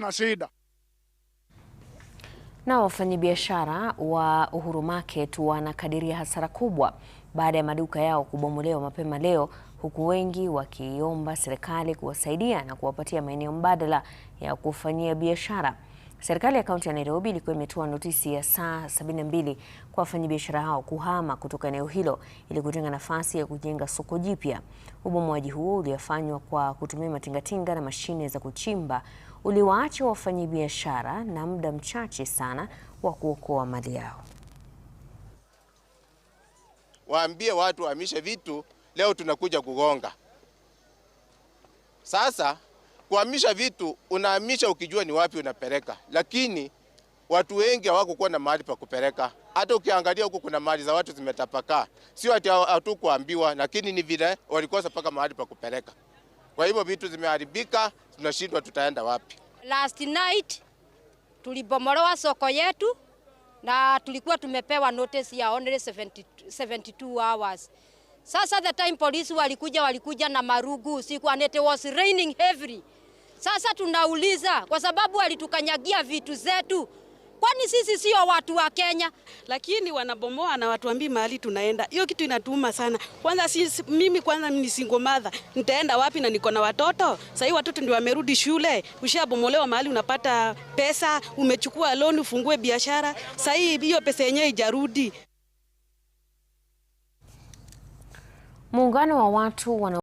na shida. Na wafanyabiashara wa Uhuru Market wanakadiria hasara kubwa baada ya maduka yao kubomolewa mapema leo, huku wengi wakiomba serikali kuwasaidia na kuwapatia maeneo mbadala ya kufanyia biashara. Serikali ya kaunti ya Nairobi ilikuwa imetoa notisi ya saa 72 kwa wafanyabiashara hao kuhama kutoka eneo hilo ili kutenga nafasi ya kujenga soko jipya. Ubomoaji huo uliofanywa kwa kutumia matingatinga na mashine za kuchimba uliwaacha wafanyabiashara na muda mchache sana wa kuokoa mali yao. Waambie watu wahamishe vitu, leo tunakuja kugonga. Sasa kuhamisha vitu unahamisha ukijua ni wapi unapeleka, lakini watu wengi hawakuwa na mahali pa kupeleka. Hata ukiangalia huku kuna mali za watu zimetapakaa, sio ati hatukuambiwa, lakini ni vile walikosa paka mahali pa kupeleka. Kwa hivyo vitu zimeharibika, tunashindwa tutaenda wapi. Last night tulibomolewa soko yetu na tulikuwa tumepewa notice ya only 72 hours. Sasa the time police walikuja na marugu usiku and it was raining heavily. Sasa tunauliza kwa sababu walitukanyagia vitu zetu. Kwani sisi sio watu wa Kenya? Lakini wanabomoa na watuambii mahali tunaenda. Hiyo kitu inatuuma sana. Kwanza mimi ni single mother. Nitaenda wapi na niko na watoto? Sasa hivi watoto ndio wamerudi shule. Ushabomolewa mahali unapata pesa, umechukua loan ufungue biashara. Sasa hiyo pesa yenyewe haijarudi. Muungano wa watu wana